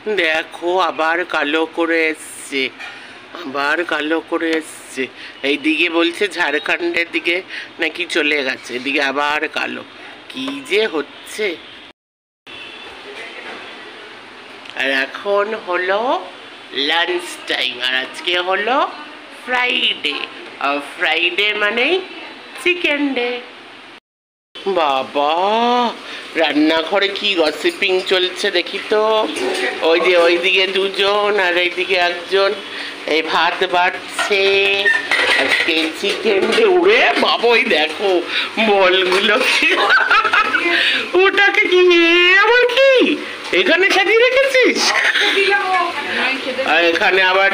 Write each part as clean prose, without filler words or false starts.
দেখো আবার কালো করে এসছে, আবার কালো করে এসছে। এইদিকে বলছে ঝাড়খণ্ডের দিকে নাকি চলে গেছে, এদিকে আবার কালো। কি যে হচ্ছে। আর এখন হলো লাঞ্চ টাইম, আর আজকে হলো ফ্রাইডে, আর ফ্রাইডে মানেই চিকেন ডে। বাবা, রান্নাঘরে কি গসিপিং চলছে দেখি তো। ওই যে ওইদিকে দুজন আর এইদিকে একজন, এই ভাত বাড়ছে। আজকে চিকেন ডে। উড়ে বাবা, ওই দেখো বলগুলো কি, ওটাকে কি আবার কি এখানে সাজিয়ে রেখেছিস? আর এখানে আবার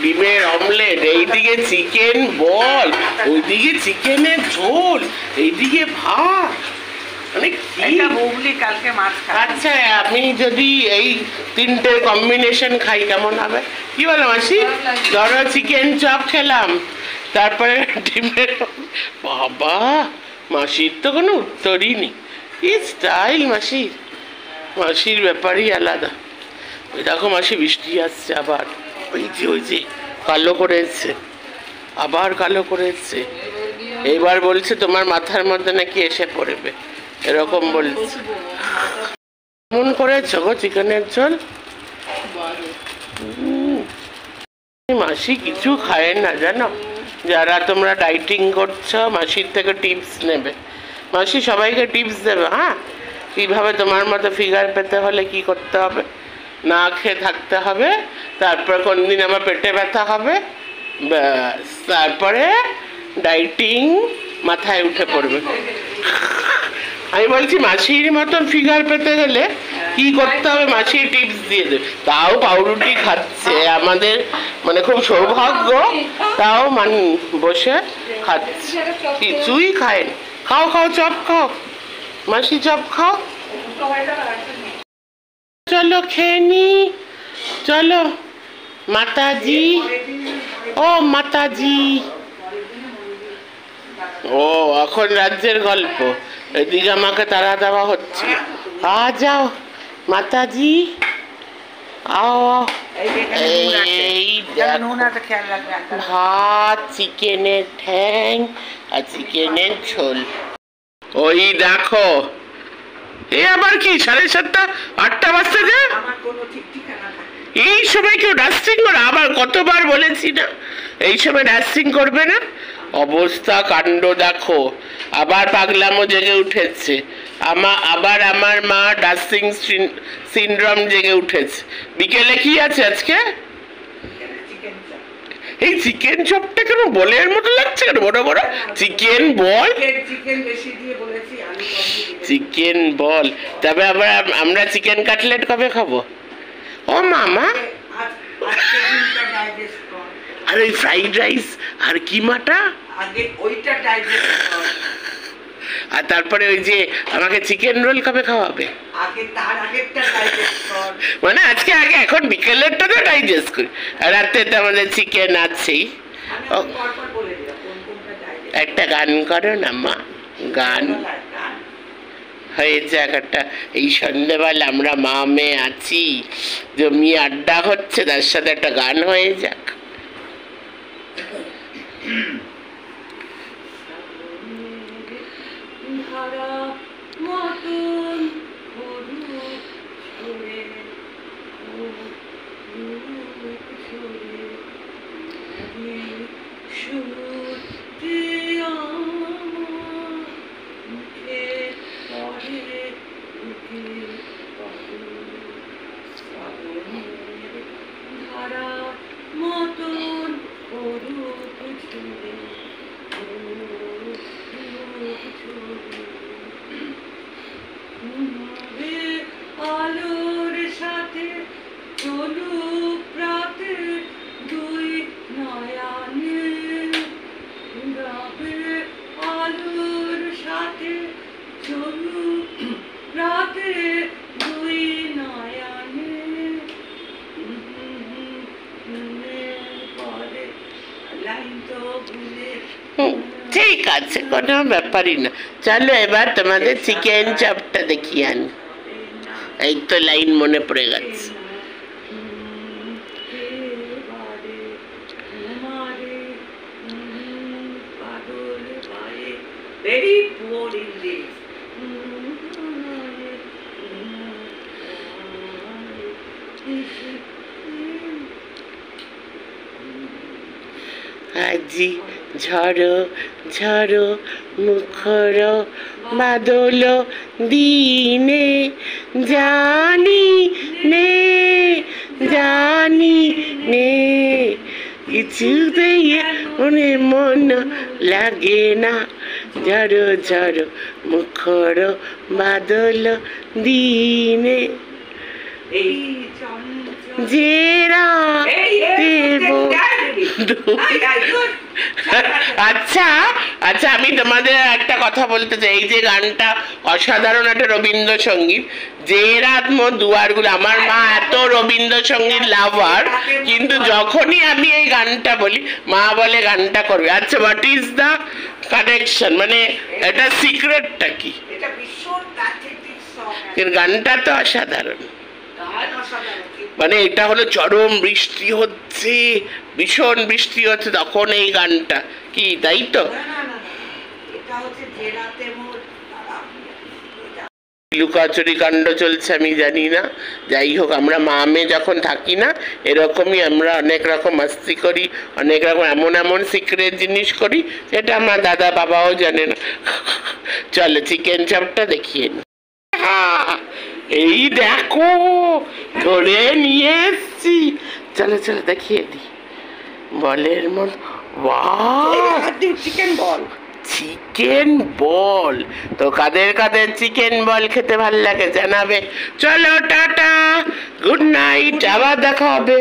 ডিমের অমলেট, এইদিকে চিকেন বল, ওইদিকে চিকেনের ঝোল, এইদিকে ভাত। আচ্ছা, আমি যদি এই তিনটে কম্বিনেশন খাই কেমন হবে? কি বলো মাসি? ধরো চিকেন চপ খেলাম, তারপরে ডিমের। বাবা, মাসির তো কোনো উত্তরই নেই। কি স্টাইল মাসির, মাসির ব্যাপারই আলাদা। ওই দেখো মাসি, বৃষ্টি আসছে আবার। ওই যে কালো করে এসছে, আবার কালো করে এসছে। এইবার বলছে তোমার মাথার মধ্যে নাকি এসে পড়বে, এরকম বলছে। কেমন করেছো গো চিকেনের ঝোল? মাসি কিছু খায় না জানো। যারা তোমরা ডাইটিং করছো, মাসির থেকে টিপস নেবে। মাসি সবাইকে টিপস দেবে, হ্যাঁ, কীভাবে তোমার মতো ফিগার পেতে হলে কি করতে হবে। না খেয়ে থাকতে হবে, তারপর কোনদিন আমার পেটে ব্যথা হবে, ব্যাস, তারপরে ডাইটিং মাথায় উঠে পড়বে। আমি বলছি মাসির মতন ফিগার পেতে গেলে কি করতে হবে, মাসির টিপস দিয়ে দেবে। তাও পাউরুটি খাচ্ছে, আমাদের মানে খুব সৌভাগ্য। তাও বসে খাচ্ছে, কিছুই খায়। খাও খাও, চপ খাও মাসি, চপ খাও। চলো খেয়ে নি, চলো। মাতাজি, ও মাতাজি। ও এখন রাজ্যের গল্প, এদিকে আমাকে তারা দেওয়া হচ্ছে। যাও মাতাজি, আও। এই ভাত, চিকেনের ঠ্যাং আর চিকেনের ঝোল। ওই দেখো, এ আবার কি 7:30 8টা বাজতে যে? এই সময় কেউ ডাস্টিং করে? আবার কতবার বলেছি না এই সময় ডাস্টিং করবে না। অবস্থা কাণ্ড দেখো, আবার পাগলামো জেগে উঠেছে। আবার আমার মা ডাস্টিং সিনড্রোম জেগে উঠেছে। বিকেলে কি আছে আজকে? এই চিকেন চপটা কেন বলের মতো লাগছে, কেন বড় বড় চিকেন বল, চিকেন বল। তবে আবার আমরা চিকেন কাটলেট কবে খাবো? ও মামা, আর ওই ফ্রাইড রাইস আর কিমাটা, আর তারপরে ওই যে আমাকে চিকেন রোল কবে খাওয়াবে? মানে আজকে আগে, এখন বিকেলেরটা তো ডাইজেস্ট করি, আর রাতে তো আমাদের চিকেন আছেই। একটা গান করো না মা, গান হয়ে যাক একটা। এই সন্ধ্যেবেলা আমরা মা মেয়ে আছি, জমিয়ে আড্ডা হচ্ছে, তার সাথে একটা গান হয়ে যাক। আলোর সাথে চলুক রাতে দুই নয়ানে, আলোর সাথে চলুক রাতে দুই নয়ানে। ঠিক আছে, কোনো ব্যাপারই না। চলো এবার তোমাদের চিকেন চপটা দেখিয়ে আনি। এই তো লাইন মনে পড়ে গেছে। আজি ঝড় ঝড় মুখর বাদল দিনে জানি নে জানি নে কিছুতেই মনে মন লাগে না ঝড় ঝড় মুখর বাদল দিনে এই চঞ্চল যে রাতে আচ্ছা আচ্ছা, আমি তোমাদের একটা কথা বলতে চাই। এই যে গানটা অসাধারণ একটা রবীন্দ্রসঙ্গীত, যে রাত মো দুয়ারগুলো, আমার মা এত রবীন্দ্রসঙ্গীত লাভার, কিন্তু যখনই আমি এই গানটা বলি মা বলে গানটা করবে। আচ্ছা, হোয়াট ইজ দ্য কানেকশন, মানে এটা সিক্রেটটা কি? এটা ভীষণ প্যাথেটিক সং, কিন্তু গানটা তো অসাধারণ। গান অসাধারণ। মানে এটা হলো চরম বৃষ্টি হচ্ছে, ভীষণ বৃষ্টি হচ্ছে, তখন এই গানটা কি, তাই তো? না না না, এটা হচ্ছে যে রাতে মোর লুকাচুরি কাণ্ড চলছে আমি জানি না। যাই হোক, আমরা মা মেয়ে যখন থাকি না, এরকমই আমরা অনেক রকম মাস্তি করি, অনেক রকম এমন এমন সিক্রেট জিনিস করি যেটা আমার দাদা বাবাও জানে না। চলো চিকেন চাপটা দেখিয়ে নি। এই দেখো ধরে নিয়ে এসছি, চলো চলো দেখিয়ে দি। বলের মতো, চিকেন বল, চিকেন বল। তো কাদের কাদের চিকেন বল খেতে ভালো লাগে জানাবে। চলো টাটা, গুড নাইট, আবার দেখা হবে।